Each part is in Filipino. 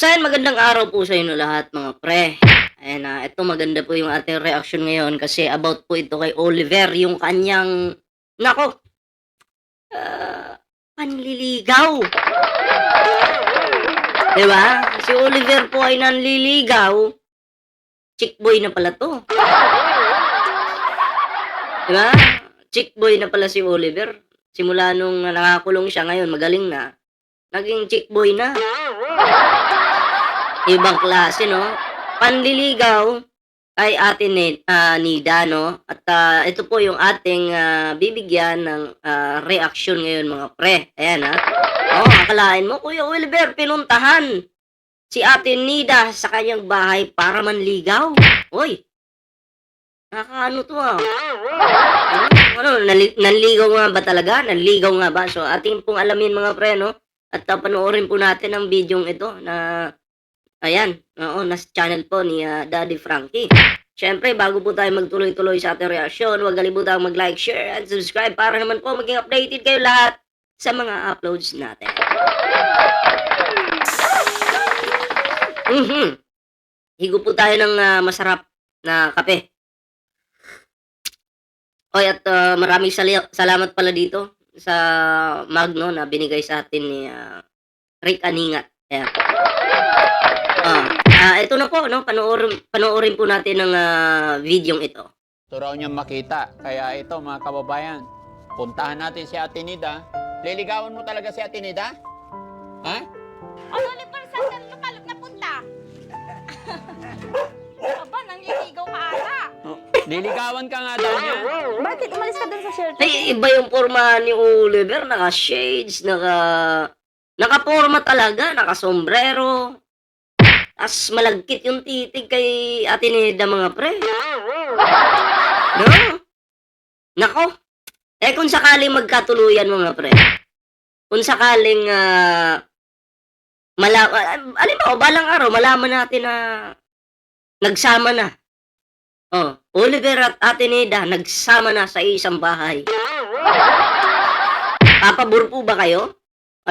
So ayan, magandang araw po sa inyo lahat mga pre. Ayan, ito maganda po yung ating reaction ngayon kasi about po ito kay Oliver, yung kanyang, nako, ah, panliligaw. 'Di ba? Si Oliver po ay nanliligaw, chick boy na pala 'to. 'Di ba? Chick boy na pala si Oliver. Simula nung nakakulong siya ngayon magaling na, naging chick boy na. Ibang klase 'no? Panliligaw kay Ate Nida 'no, at, ito po yung ating, bibigyan ng, reaksyon ngayon mga pre, ayan, Oo, akalain mo Kuya Wilber pinuntahan si Ate Nida sa kanyang bahay para manligaw? Uy, nakakaano 'to, Ano nanligaw nga ba talaga? Nanligaw nga ba? So, ating pong alamin mga pre 'no, at, panoorin po natin ang bidyong ito na ayan, oo, nasa channel po ni, Daddy Frankie. Siyempre bago po tayo magtuloy-tuloy sa ating reaksyon, huwag kalimutang mag-like, share, and subscribe para naman po maging updated kayo lahat sa mga uploads natin. Higo po tayo ng, masarap na kape. Oy, at, maraming salamat pala dito sa mug 'no, na binigay sa atin ni, Rick Aningat, ayan. Ito na po 'no, panoorin po natin ang, videong ito. Gusto raw niyang makita. Kaya ito mga kababayan, puntahan natin si Ate Nida. Liligawan mo talaga si Ate Nida? Ha? Oliver, saan ka napunta? Aba, nangliligaw ka ata. Oh, liligawan ka nga daw niya. Bakit umalis ka dun sa shelter? Ay, iba yung porma ni Oliver, naka-shades, naka-porma talaga, naka-sombrero. As malagkit yung titig kay Ate Nida mga pre. No? Nako. Kung sakaling magkatuluyan mga pre, kung sakaling, halimbawa balang araw malaman natin na nagsama na. Oliver at Ate Nida nagsama na sa isang bahay. Papabor po ba kayo?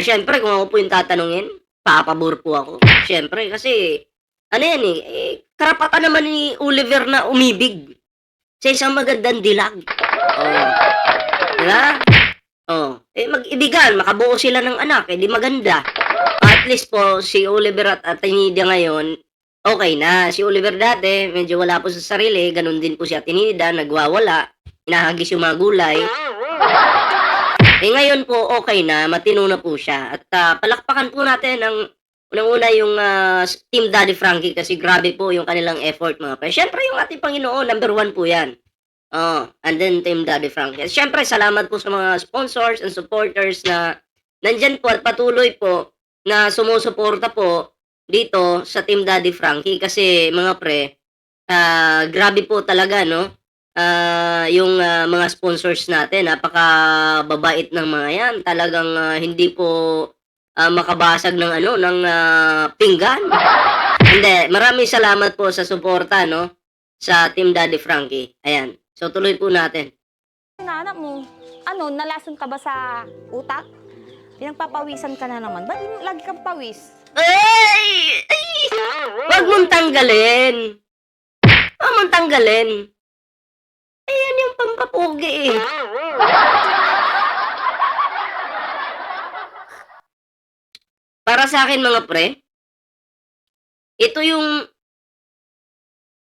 Siyempre kung ako po yung tatanungin, papabor po ako. Siyempre kasi, ano yan karapatan naman ni Oliver na umibig sa isang magandang dilag. Diba? Mag-ibigan, makabuo sila ng anak, di maganda. At least po, si Oliver at Ate Nida ngayon, okay na. Si Oliver dati, medyo wala po sa sarili, ganun din po si Ate Nida, nagwawala, hinahagis yung mga gulay. Ngayon po, okay na, matino na po siya. At, palakpakan po natin ang unang-una yung, Team Daddy Frankie kasi grabe po yung kanilang effort mga pre. Siyempre yung ating Panginoon, number 1 po yan. And then Team Daddy Frankie. At siyempre, salamat po sa mga sponsors and supporters na nandyan po at patuloy po na sumusuporta po dito sa Team Daddy Frankie kasi mga pre, grabe po talaga, no? Yung, mga sponsors natin, napakababait ng mga yan. Talagang, hindi po, makabasag ng ng, pinggan. Hindi, maraming salamat po sa suporta, no, sa Team Daddy Frankie. Ayan. So, tuloy po natin. Anak mo, nalason ka ba sa utak? Pinagpapawisan ka na naman. Ba't lagi kang pawis? Ay! Wag mong tanggalin. Wag mong tanggalin. Ayan yung pampapugi Para sa akin mga pre, ito yung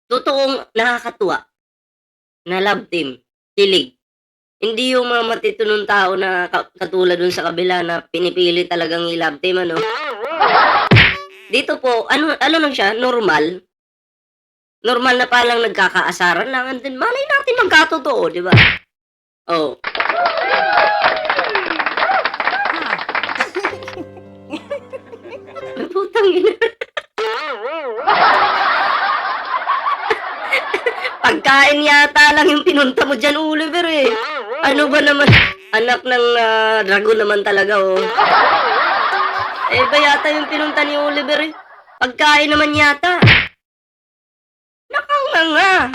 totoong nakakatuwa na love team, kilig. Hindi yung mga matitinong tao na katulad dun sa kabila na pinipili talagang i-love team, Dito po, ano lang siya, normal. Normal na palang nagkakaasaran lang and then malay natin magkatotoo, di ba? Putang ina. Pagkain yata lang yung pinunta mo dyan, Oliver Ano ba naman? Anak ng, dragon naman talaga, Iba yata yung pinunta ni Oliver Pagkain naman yata. Nakanganga.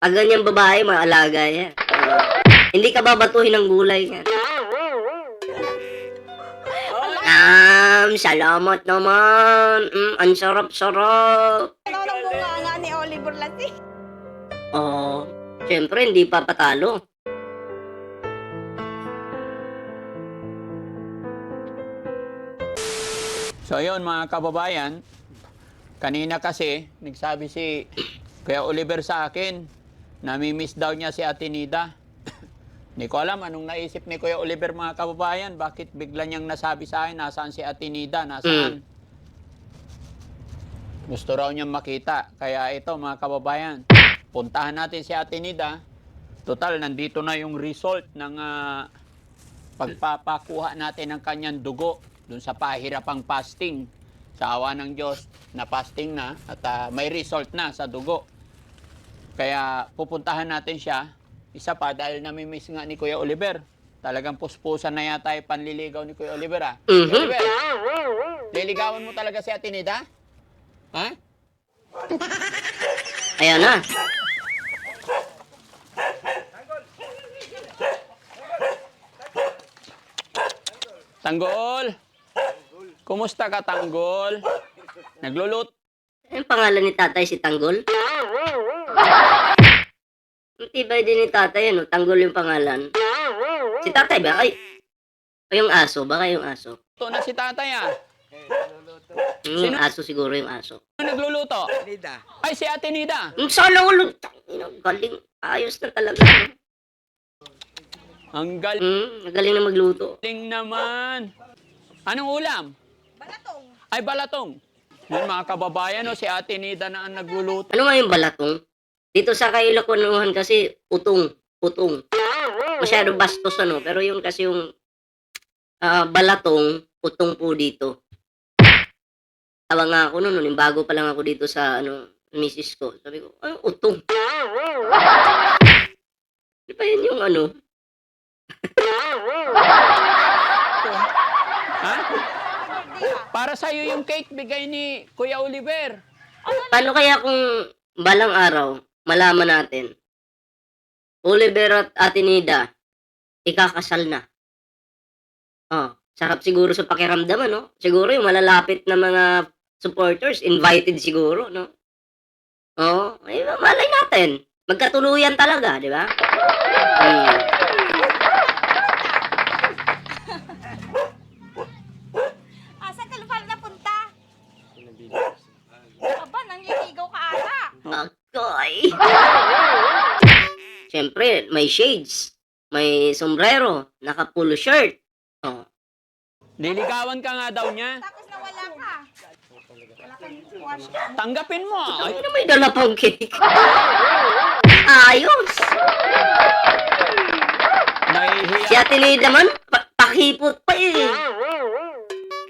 Pag ganyang babae, maalaga yan. Hindi ka babatuhin ng gulay yan. Ma'am, salamat naman. Ang sarap-sarap. Ano nang bunganga ni Oliver Lati? Oh, syempre hindi pa patalo. So yun mga kababayan, kanina kasi nagsabi si Kuya Oliver sa akin, namimiss daw niya si Ate Nida. Hindi ko alam anong naisip ni Kuya Oliver mga kababayan, bakit bigla niyang nasabi sa akin nasaan si Ate Nida, nasaan. Gusto raw niyang makita, kaya ito mga kababayan, puntahan natin si Ate Nida. Total, nandito na yung result ng pagpapakuha natin ng kanyang dugo dun sa pahirapang fasting. Sa awa ng Diyos, na fasting na at may result na sa dugo. Kaya pupuntahan natin siya. Isa pa, dahil namimiss nga ni Kuya Oliver. Talagang puspusan na yata yung panliligaw ni Kuya Oliver, ah. Kuya Oliver, liligawan mo talaga si Ate Nida? Ha? Ayan na. Tanggol! Kumusta ka, Tanggol? Naglulut. Ang pangalan ni tatay si Tanggol? Ang tibay din ni tatay, ano? Tanggol yung pangalan. Si tatay ba? Ay, yung aso. Baka yung aso. Ito na si tatay, ah. Yung aso siguro yung aso. Ano nagluluto? Nida. Ay, si Ate Nida. Sana ulo. Galing. Ayos na talaga. No? Ang galing Galing na magluto. naman. Anong ulam? Balatong. Ay, balatong. Yun mga kababayan, no, si Ate Nida na ang nagluluto. Ano nga yung balatong? Dito sa Kailakunuhan kasi utong. Utong. Masyado bastos ano. Pero yung kasi yung balatong, utong po dito. Tawa nga ako noon, yung bago pa lang ako dito sa misis ko. Sabi ko, ay, utong. Di ba yun yung ano? Ha? Para sa'yo yung cake bigay ni Kuya Oliver. Paano kaya kung balang araw, malaman natin, Oliver at Ate Nida, ikakasal na. Oh, sarap siguro sa pakiramdam, no? Siguro yung malalapit na mga supporters, invited siguro, no? Oh, ay, malay natin. Magkatuluyan talaga, di ba? Saan ka pala napunta? Aba, nanliligaw ka ata. Akoy. Siyempre, may shades, may sombrero, naka-polo shirt. Oh, Liligawan ka nga daw niya. Tapos nawala ka. Wala kang wash. Tanggapin mo. Ay, ano may dala pang cake? Ayos. Si nahihiya. Ate Nida naman, pakipot pa eh.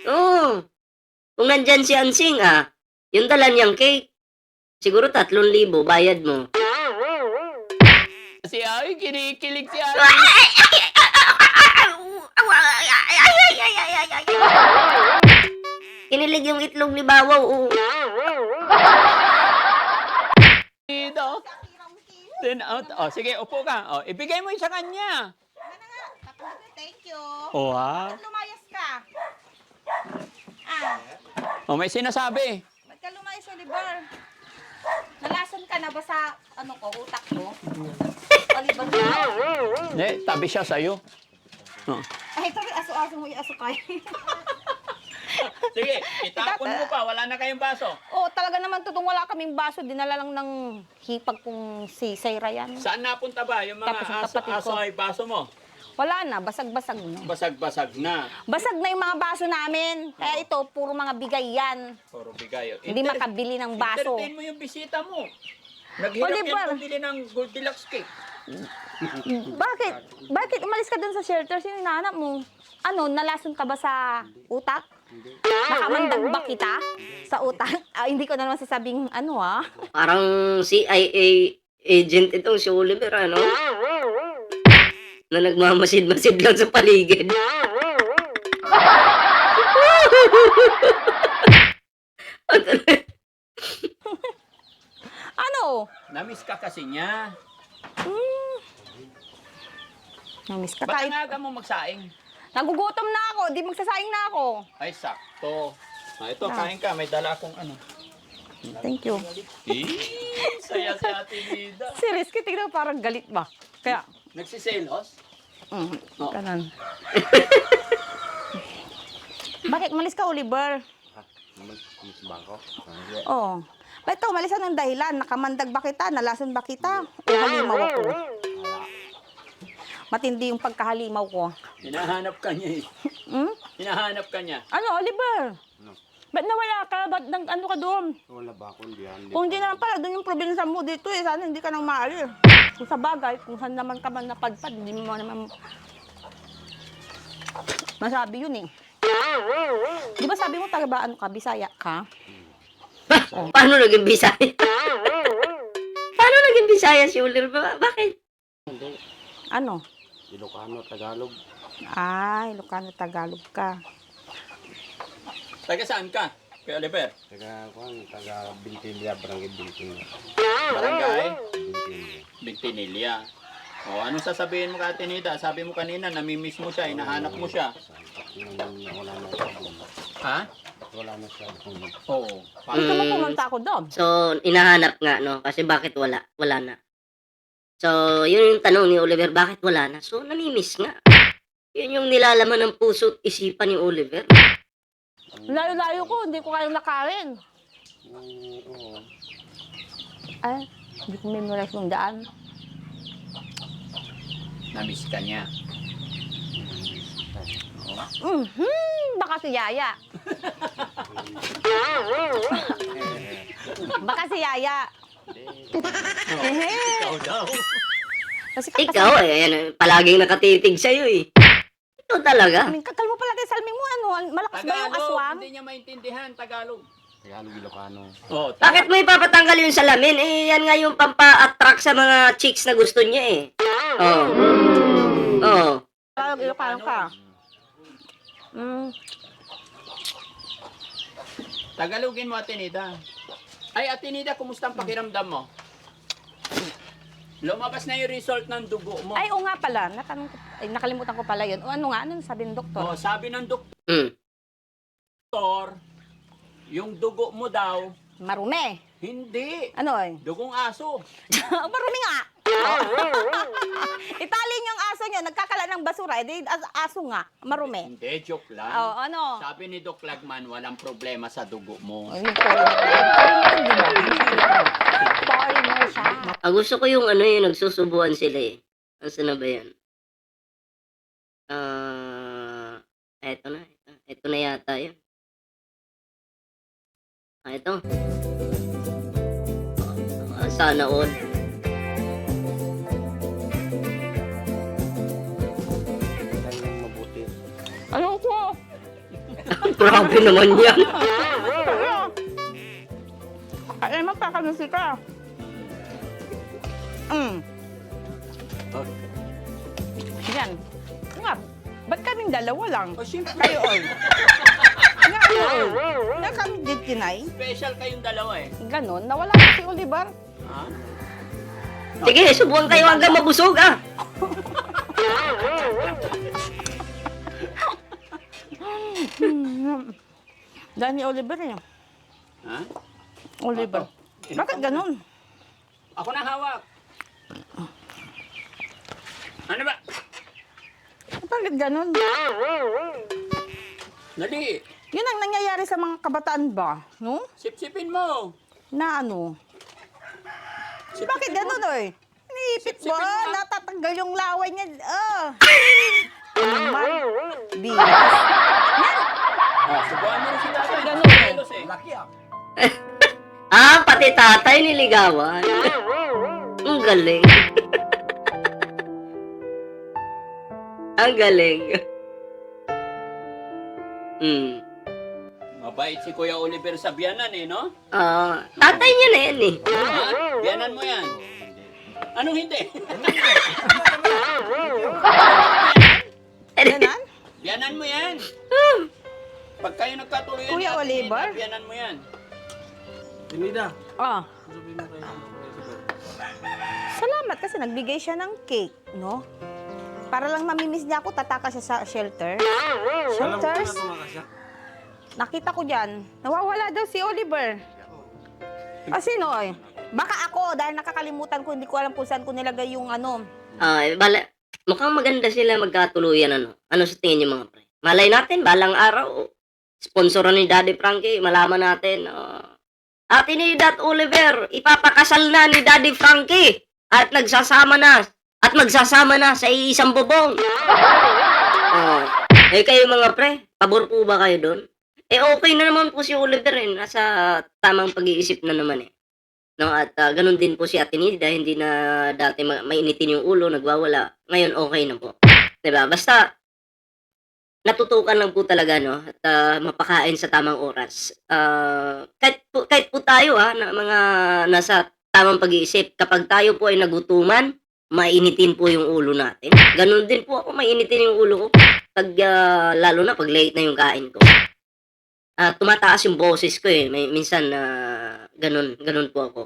Oo. Kung nandyan si Ansing, yung dala niyang cake, siguro 3,000 bayad mo. Si Ay, kinikilig si Ay. Kinilig yung itlog ni Bawaw. Oo. Dito. Then out. Oh, sige, upo ka. Oh, ibigay mo yun sa kanya. Thank you. Oh, ha? Ba't lumayas ka? Oh, may sinasabi. Ba't ka lumayas, Oliver? Nalason ka na ba sa, utak ko? Oliver na. Tabi siya sa'yo. Oh. Ay, ito, aso-aso mo, aso kayo. Sige, itapon mo pa. Wala na kayong baso. Oo, talaga naman tutong wala kaming baso. Dinala lang ng hipag kong si Sayra yan. Saan napunta ba yung mga Tapos yung kapatid aso ko. ay baso mo? Wala na, basag-basag na. Basag-basag na. Basag na yung mga baso namin. Kaya ito, puro mga bigay yan. Puro bigayo. Hindi makabili ng baso. Entertain mo yung bisita mo. Naghirap Oliver. yan pambili ng Goldilocks cake. Bakit? Bakit umalis ka dun sa shelter? Sino inaanap mo? Nalason ka ba sa utak? Nakamandag ba kita sa utak? Hindi ko na naman sasabing Parang CIA agent itong si Oliver, ano? Na nagmamasid-masid lang sa paligid. Namiss ka kasi niya. Namiss ka Ba't tayo. ang aga mo magsaing? Nagugutom na ako, di magsasaing na ako. Ay, sakto. Ito, Ah. kain ka. May dala akong ano. Thank you. Saya si Ate Nida. Si Rizky, tignan mo, parang galit ba? Kaya, Nagsiselos? Oh. ganun. Bakit umalis ka, Oliver? Mas bangko. Oo. Ba't ka umalis ng dahilan? Nakamandag ba kita? Nalason ba kita? O halimaw ako? Matindi yung pagkahalimaw ko. Hinahanap ka niya eh. Hmm? Hinahanap ka niya. Ano, Oliver? Ano? Ba't nawala ka? Ba't ano ka doon? Wala ba akong diyan? Kung hindi naman pala, doon yung probinsya mo dito eh. Sana hindi ka nang maalis. Kung sa bagay, kung saan naman ka man napadpad, hindi mo naman masabi yun eh. Di ba sabi mo taga ba ano ka, Bisaya ka? Paano naging Bisaya? Paano naging Bisaya si Oliver? Bakit? Hindi. Ano? Ilocano, Tagalog. Ay, Ilocano, Tagalog ka. Taga saan ka? Kay Oliver? Taga Bintilia, Barangay Bintilia. Barangay? Bintilia. Bigtinilya. O, anong sasabihin mo ka, Ate Nida? Sabi mo kanina, namimiss mo siya, hinahanap mo siya. Wala na siya doon. Ha? Wala na siya doon. Oo. Gusto mo pumunta ako doon? So, inahanap nga, no? Kasi bakit wala? Wala na. So, yun yung tanong ni Oliver, bakit wala na? So, namimiss nga. Yun yung nilalaman ng puso at isipan ni Oliver. Layo-layo ko, hindi ko kayang lakarin. Oo. Ay, hindi ko memorize yung daan. Namiss ka niya. Baka si Yaya. Baka si Yaya. Ikaw daw. Kasi Ikaw, yan, palaging nakatitig sa'yo, eh. Ikaw talaga. kakal mo pala tayo salming mo, ano? Malakas ba yung Tagalog, aswang? hindi niya maintindihan. Tagalog. Tagalog, Ilocano. Oh, Bakit mo ipapatanggal yung salamin? Eh, yan nga yung pampa-attract sa mga chicks na gusto niya, eh. Oo. Oo. Tagalog, Ilocano ka. Tagalogin mo, Ate Nida. Ay, Ate Nida, kumusta ang pakiramdam mo? Lumabas na yung result ng dugo mo. Ay, oo nga pala. Nakalimutan ko pala yun. O ano nga, ano sabi ng doktor? Oh, sabi ng Mm. doktor, yung dugo mo daw, Marumi. hindi. Ano eh? Dugong aso. Marumi nga. Italin yung aso nyo, nagkakala ng basura. Eh, aso nga, marumi. Hindi, joke lang. Oo, ano? Sabi ni Doc Lagman, walang problema sa dugo mo. Ay, foreigner siya. Gusto ko yung ano yung nagsusubuan sila, eh. Ano na ba yan? Eto na. Eto na yata yun. Ito. Sana all. Tagalog mabuti. Ayaw ko. Grabe naman yan. Ay, magkakanusi ka. Yan. Nga, ba't kaming dalawa lang? O, syempre, Kayo, all. Nga, ano, all. Na kami did kinay. special kayong dalawa eh. Ganon, nawala na si Oliver. Ha? Sige, subukan kayo hanggang mabusog, ah. Dahil ni Oliver eh. Ha? Oliver. Bakit ganon? Ako na hawak. Ano ba? Bakit ganon? Dali. Yun ang nangyayari sa mga kabataan ba? No? Sipsipin mo. Na ano? Bakit ganon eh? Iniipit mo, Sipsipin mo. natatanggal yung laway niya. Ano naman? Di. Subuhan mo rin si tatay. Ganun eh. Selos eh. Laki ah. Pati tatay niligawan. Ang galing. Ang galing. Mabait si Kuya Oliver sa biyanan eh, no? Tatay niya na yan, eh. Ha? Biyanan mo yan. Anong hindi? Ganon? Biyanan mo yan. Pag kayo nagkatuloy Kuya Oliver? biyanan mo yan. Tinida. Ah. Salamat kasi nagbigay siya ng cake, no? Para lang mamimiss niya ako, tataka siya sa shelter. Alam ko Shelters? na tumakas siya. Nakita ko dyan. Nawawala daw si Oliver. Sino eh? Baka ako, dahil nakakalimutan ko, hindi ko alam kung saan ko nilagay yung ano. Mukhang maganda sila magkatuluyan, ano? Ano sa tingin niyo, mga pre? Malay natin, balang araw, sponsoran ni Daddy Frankie, malaman natin, Ate Nida at Oliver, ipapakasal na ni Daddy Frankie at magsasama na sa isang bubong. Kayo mga pre, pabor po ba kayo doon? Okay na naman po si Oliver nasa tamang pag-iisip na naman No, at ganun din po si Ate Nida, hindi na dati mainitin yung ulo, nagwawala. Ngayon okay na po. 'Di ba? Basta natutukan lang po talaga, no, at mapakain sa tamang oras. Kahit po tayo na mga nasa tamang pag-iisip, kapag tayo po ay nagutuman, mainitin po yung ulo natin. Ganun din po ako, mainitin yung ulo ko pag lalo na pag late na yung kain ko. Tumataas yung boses ko minsan ganun po ako.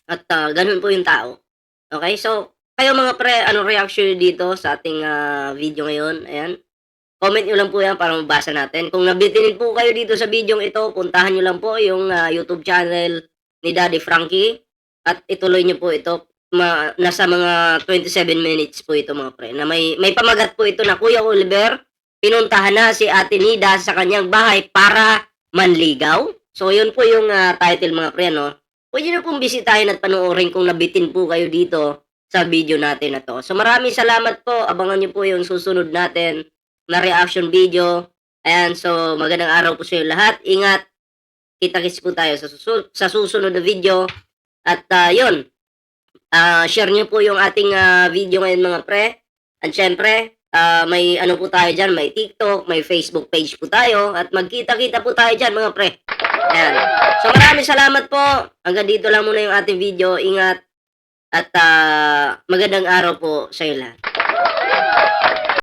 At ganun po yung tao. Okay? So, kayo mga pre, anong reaction nyo dito sa ating video ngayon? Ayan. Comment nyo lang po yan para mabasa natin. Kung nabitin po kayo dito sa video ito, puntahan nyo lang po yung YouTube channel ni Daddy Frankie at ituloy nyo po ito. Nasa mga 27 minutes po ito mga pre. Na may pamagat po ito na Kuya Oliver, pinuntahan na si Ate Nida sa kanyang bahay para manligaw. So yun po yung title mga pre, no? Pwede nyo pong bisitahin at panoorin kung nabitin po kayo dito sa video natin na to. So maraming salamat po. Abangan nyo po yung susunod natin na reaction video. Ayan, so magandang araw po sa inyo lahat. Ingat. Kita-kits po tayo sa susunod na video. At yun, share nyo po yung ating video ngayon mga pre. At syempre, may ano po tayo dyan, may TikTok, may Facebook page po tayo. At magkita-kita po tayo dyan mga pre. Ayan. So maraming salamat po. Hanggang dito lang muna yung ating video. Ingat. At magandang araw po sa inyo lahat.